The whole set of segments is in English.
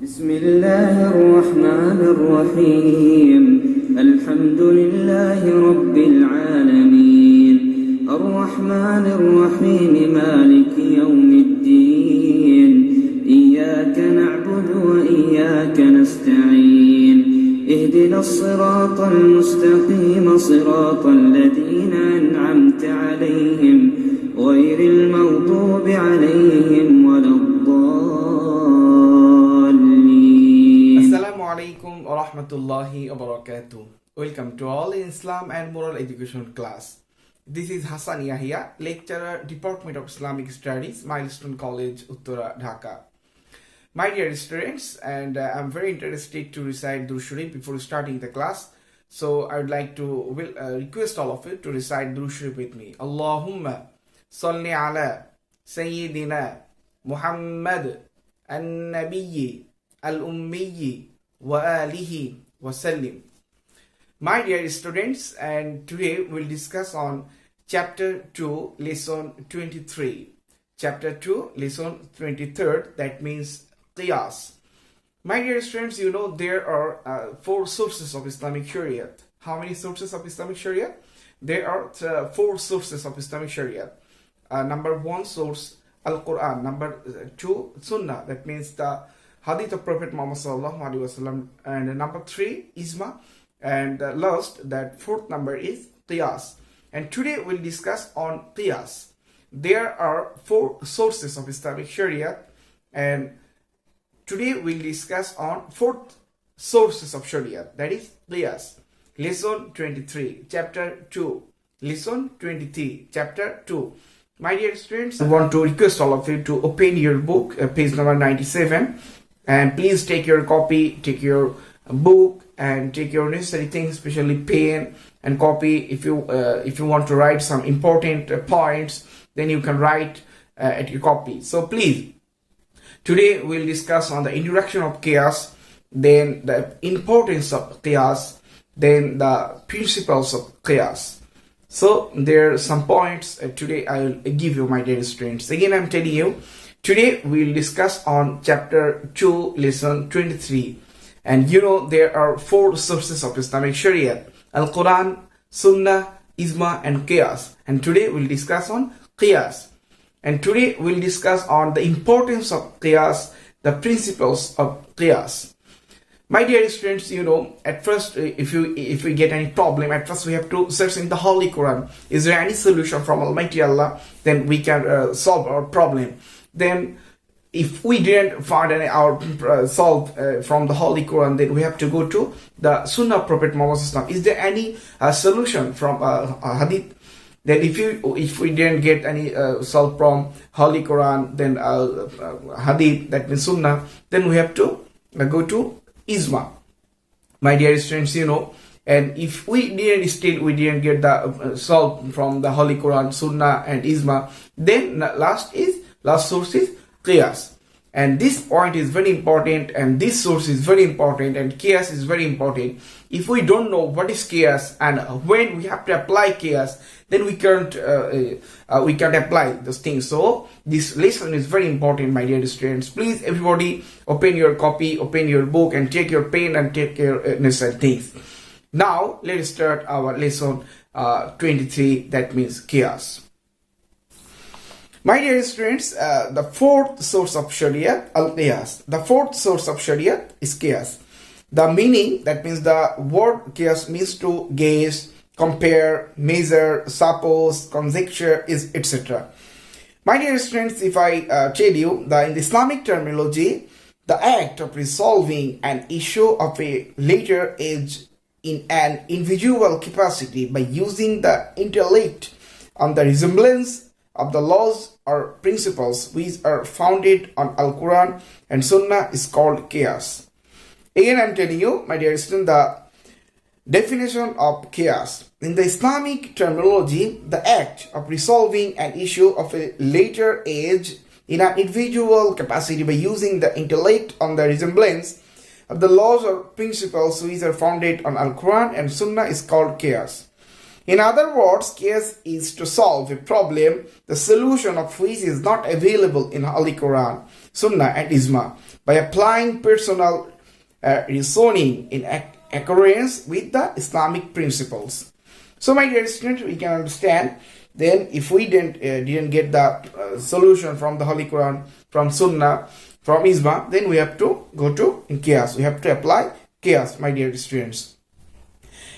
بسم الله الرحمن الرحيم الحمد لله رب العالمين الرحمن الرحيم مالك يوم الدين إياك نعبد وإياك نستعين اهدنا الصراط المستقيم صراط الذين أنعمت عليهم غير المغضوب عليهم ولا الضالين. Assalamu alaikum wa rahmatullahi wa barakatuh. Welcome to all in Islam and Moral Education class. This is Hasan Yahya, lecturer, Department of Islamic Studies, Milestone College, Dhaka. My dear students, and I'm very interested to recite Durud Sharif before starting the class. So I would like to request all of you to recite Durud Sharif with me. Allahumma salli ala Sayyidina Muhammad an-Nabiyyi al-Ummiyyi wa alihi wa sallim. My dear students, and today we'll discuss on chapter 2, lesson 23. Chapter 2, lesson 23, that means Qiyas. My dear students, you know there are 4 sources of Islamic Shariat. How many sources of Islamic Shariat? There are 4 sources of Islamic Shariat. Number 1 source, Al-Quran. Number 2, Sunnah. That means the Hadith of Prophet Muhammad sallallahu alaihi wasallam. And number 3, Ijma. And last, that 4th number is Qiyas. And today we'll discuss on Qiyas. There are 4 sources of Islamic Shariat, and today we'll discuss on 4th sources of Shariat, that is Qiyas. Lesson 23, chapter 2. Lesson 23, chapter 2. My dear students, I want to request all of you to open your book, page number 97, and please take your copy, take your book, and take your necessary things, especially pen and copy. If you want to write some important points, then you can write at your copy. So please, today we'll discuss on the introduction of Qiyas, then the importance of Qiyas, then the principles of Qiyas. So there are some points today I will give you, my dear students. Again, I'm telling you, today we'll discuss on chapter 2, lesson 23. And you know there are 4 sources of Islamic Shariat: Al-Quran, Sunnah, Ijma, and Qiyas. And today we'll discuss on Qiyas. And today we'll discuss on the importance of Qiyas, the principles of Qiyas. My dear students, you know, at first, if we get any problem, at first we have to search in the Holy Quran. Is there any solution from Almighty Allah? Then we can solve our problem. Then, if we didn't find any solve from the Holy Quran, then we have to go to the Sunnah of Prophet Muhammad. Is there any solution from Hadith? Then if we didn't get any solve from Holy Quran, then Hadith, that means Sunnah, then we have to go to Ijma. My dear students, you know, and if we didn't get the solve from the Holy Quran, Sunnah, and Ijma, then last source is Qiyas. And this point is very important, and this source is very important, and Qiyas is very important. If we don't know what is Qiyas and when we have to apply Qiyas, then we can't apply those things. So this lesson is very important, my dear students. Please, everybody, open your copy, open your book, and take your pen and take your necessary things. Now let's start our lesson 23. That means Qiyas. My dear students, the 4th source of Shariat, Al-Qiyas. The 4th source of Shariat is Qiyas. The meaning, that means the word Qiyas means to gaze, compare, measure, suppose, conjecture, etc. My dear students, if I tell you that in the Islamic terminology, the act of resolving an issue of a later age in an individual capacity by using the intellect on the resemblance of the laws or principles which are founded on Al-Quran and Sunnah is called Qiyas. Again, I'm telling you, my dear student, the definition of Qiyas. In the Islamic terminology, the act of resolving an issue of a later age in an individual capacity by using the intellect on the resemblance of the laws or principles which are founded on Al-Quran and Sunnah is called Qiyas. In other words, Qiyas is to solve a problem, the solution of which is not available in Holy Quran, Sunnah and Ijma by applying personal reasoning in accordance with the Islamic principles. So my dear students, we can understand then if we didn't get the solution from the Holy Quran, from Sunnah, from Ijma, then we have to go to Qiyas. We have to apply Qiyas, my dear students.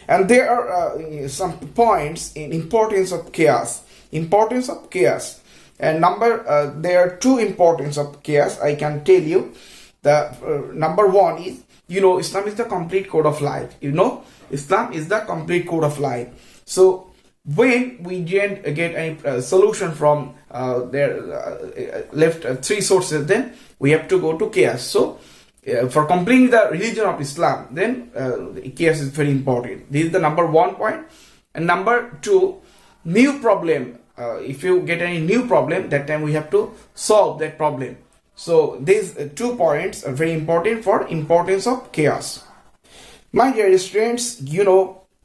And there are some points in importance of Qiyas. Importance of Qiyas. And there are two importance of Qiyas. I can tell you. The number one is, Islam is the complete code of life. Islam is the complete code of life. So when we didn't get any solution from left three sources, then we have to go to Qiyas. So for completing the religion of Islam, then Qiyas is very important. This is the number one point. And number two, new problem. If you get any new problem, that time we have to solve that problem. So these 2 points are very important for importance of Qiyas. My dear students,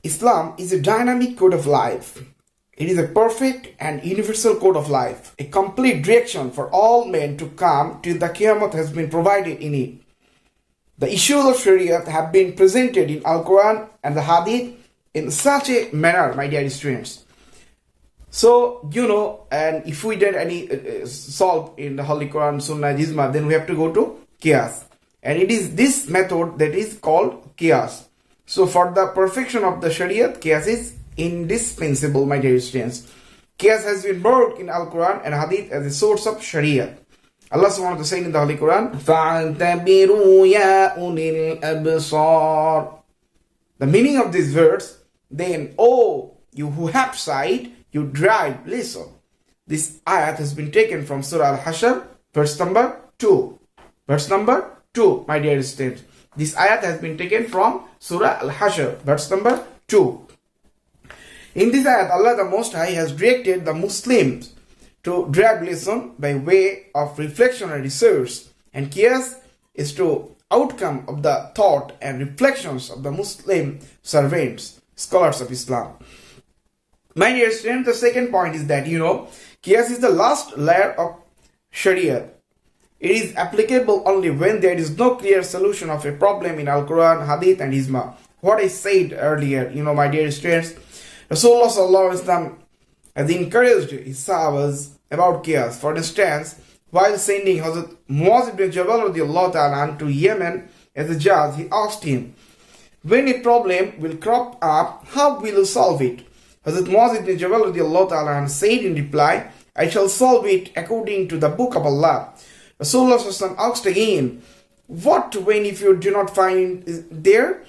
Islam is a dynamic code of life. It is a perfect and universal code of life. A complete direction for all men to come till the Qiyamah has been provided in it. The issues of Shariat have been presented in Al-Quran and the Hadith in such a manner, my dear students. So, and if we did any solve in the Holy Quran, Sunnah, Ijma, then we have to go to Qiyas. And it is this method that is called Qiyas. So, for the perfection of the Shariat, Qiyas is indispensable, my dear students. Qiyas has been brought in Al-Quran and Hadith as a source of Shariat. Allah subhanahu wa ta'ala saying in the Holy Quran, فَاعْتَبِرُوا يَا أُولِي الْأَبْصَارِ. The meaning of these words, then, oh, you who have sight, you drive, listen. This ayat has been taken from Surah Al-Hashr, verse number 2. Verse number 2, my dear students. This ayat has been taken from Surah Al-Hashr, verse number 2. In this ayat, Allah the Most High has directed the Muslims to drive lesson by way of reflection and research. And Qiyas is to outcome of the thought and reflections of the Muslim servants, scholars of Islam. My dear students, the second point is that, Qiyas is the last layer of Shariat. It is applicable only when there is no clear solution of a problem in Al-Quran, Hadith and Ijma. What I said earlier, my dear students, Rasulullah Sallallahu Alaihi Wasallam has encouraged his Sahabas about Qiyas. For instance, while sending Hazrat Muaz ibn Jabal radiallahu ta'ala to Yemen as a judge, he asked him, when a problem will crop up, how will you solve it? Hazrat Muaz ibn Jabal radiallahu ta'ala said in reply, I shall solve it according to the book of Allah. Rasulullah Sallallahu Alaihi Wasallam asked again, what when if you do not find it there?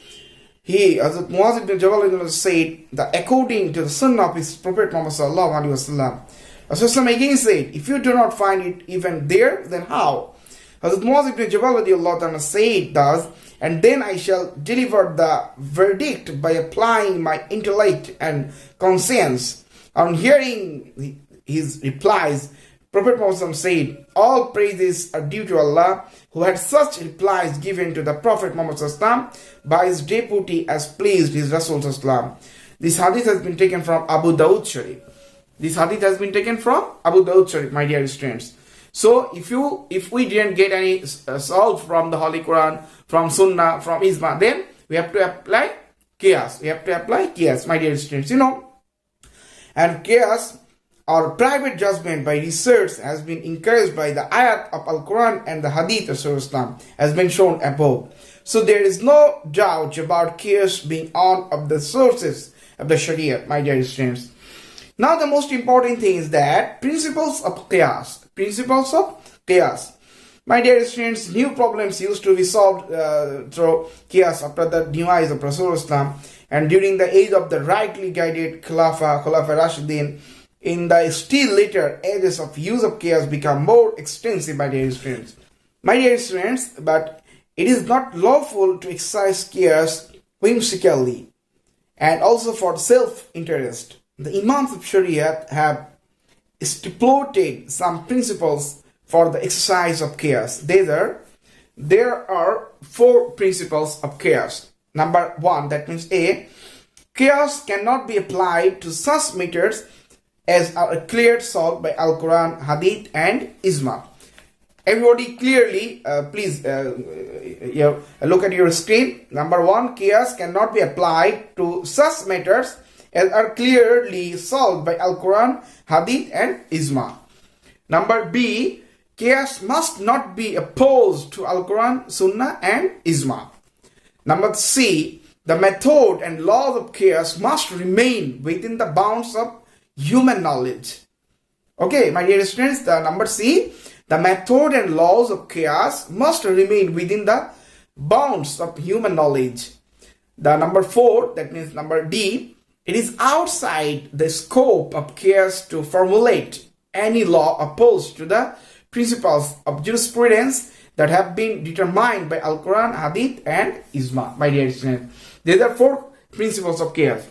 Hazrat Muaz ibn Jabal said that according to the Sunnah of his Prophet Muhammad Sallallahu Alaihi Wasallam. Rasulullah again said, if you do not find it even there, then how? Hazrat Muaz ibn Jabal said thus, and then I shall deliver the verdict by applying my intellect and conscience. On hearing his replies, Prophet Muhammad said, all praises are due to Allah, who had such replies given to the Prophet Muhammad by his deputy as pleased his Rasul. This hadith has been taken from Abu Dawud Sharif. This hadith has been taken from Abu Dawud Sharif, my dear students. So, if we didn't get any solve from the Holy Quran, from Sunnah, from Ijma, then we have to apply Qiyas. We have to apply Qiyas, my dear students. And Qiyas, our private judgment by research, has been encouraged by the ayat of Al-Quran and the Hadith of Islam, has been shown above. So there is no doubt about Qiyas being one of the sources of the Shariat, my dear students. Now the most important thing is that principles of Qiyas. Principles of Qiyas. My dear students, new problems used to be solved through Qiyas after the demise of Rasulullah and during the age of the rightly guided Khulafa Rashidin. In the still later ages of use of Qiyas become more extensive, my dear students. My dear students, but it is not lawful to exercise Qiyas whimsically and also for self-interest. The Imams of Shariat have stipulated some principles for the exercise of Qiyas. There are 4 principles of Qiyas. Number 1, that means A, Qiyas cannot be applied to such matters as are cleared solved by Al-Quran, Hadith and Ijma. Everybody clearly, please look at your screen. Number one, Qiyas cannot be applied to such matters as are clearly solved by Al-Quran, Hadith and Ijma. Number B, Qiyas must not be opposed to Al-Quran, Sunnah and Ijma. Number C, the method and laws of Qiyas must remain within the bounds of human knowledge. Okay, my dear students, the number C, the method and laws of Qiyas must remain within the bounds of human knowledge. The number 4, that means number D, it is outside the scope of Qiyas to formulate any law opposed to the principles of jurisprudence that have been determined by Al-Quran, Hadith and Ijma. My dear students, these are 4 principles of Qiyas.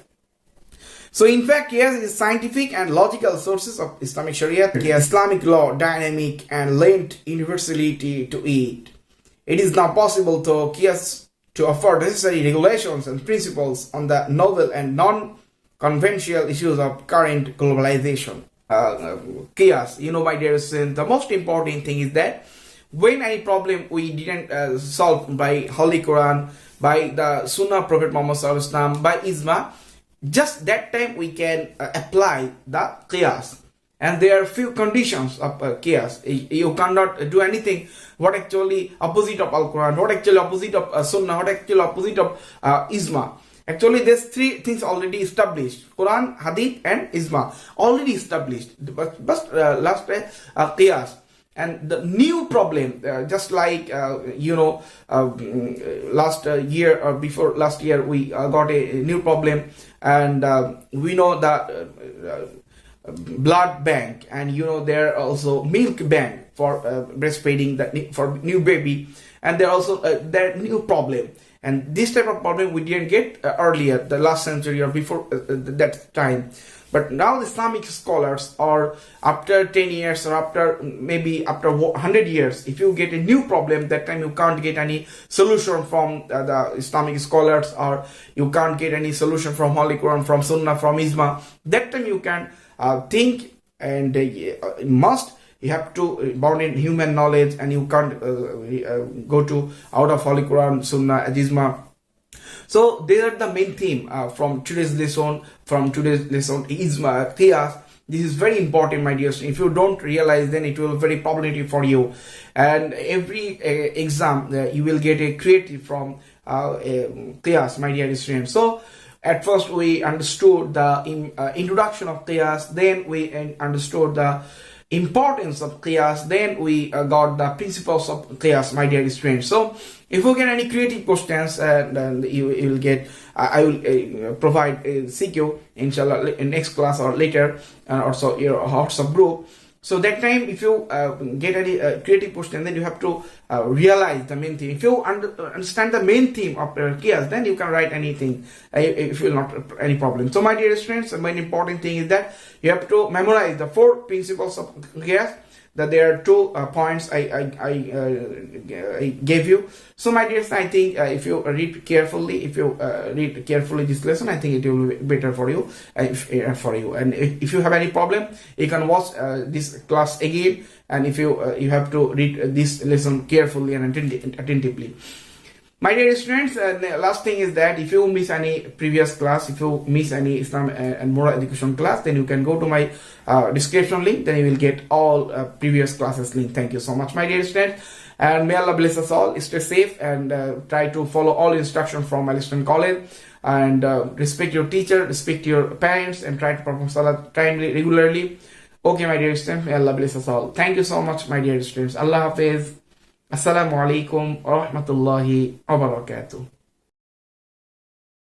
So in fact, Qiyas is scientific and logical sources of Islamic Shariat. Qiyas, Islamic law, dynamic and lent universality to it. It is now possible to Qiyas to offer necessary regulations and principles on the novel and non-conventional issues of current globalization. Qiyas, my dear students, the most important thing is that when any problem we didn't solve by Holy Quran, by the Sunnah Prophet Muhammad Sallallahu Alaihi Wasallam, by Ijma, just that time we can apply the Qiyas. And there are few conditions of Qiyas. You cannot do anything what actually opposite of Al-Quran, what actually opposite of Sunnah, what actually opposite of Ijma. Actually, there's 3 things already established: Quran, Hadith, and Ijma already established. But last Qiyas. And the new problem, just like last year or before last year, we got a new problem, and we know the blood bank, and there are also milk bank for breastfeeding for new baby, and there also there new problem. And this type of problem we didn't get earlier, the last century or before that time. But now the Islamic scholars, or after 10 years or after 100 years, if you get a new problem, that time you can't get any solution from the Islamic scholars, or you can't get any solution from Holy Quran, from Sunnah, from Ijma. That time you can think, and you have to bound in human knowledge, and you can't go to out of Holy Quran, Sunnah, Ijma. So these are the main theme from today's lesson. Ijma, Qiyas. This is very important, my dear students. If you don't realize, then it will be very problematic for you. And every exam, you will get a creative from Qiyas, my dear students. So at first we understood the introduction of Qiyas, then we understood the importance of Qiyas, then we got the principles of Qiyas, my dear students. So if you get any creative questions, then you will get, I will provide a CQ, inshallah, in next class or later, and also your WhatsApp group. So that time, if you get any creative question, then you have to realize the main theme. If you understand the main theme of Qiyas, then you can write anything. If you will not any problem. So my dear students, the main important thing is that you have to memorize the 4 principles of Qiyas. That there are 2 points I gave you. So my dears, I think if you read carefully, this lesson, I think it will be better for you. And if you have any problem, you can watch this class again. And if you have to read this lesson carefully and attentively. My dear students, the last thing is that if you miss any previous class, if you miss any Islam and moral education class, then you can go to my description link. Then you will get all previous classes link. Thank you so much, my dear students. And may Allah bless us all. Stay safe and try to follow all instructions from Milestone College. And respect your teacher, respect your parents, and try to perform Salat timely, regularly. Okay, my dear students, may Allah bless us all. Thank you so much, my dear students. Allah Hafiz. Assalamu alaikum wa rahmatullahi wa barakatuh.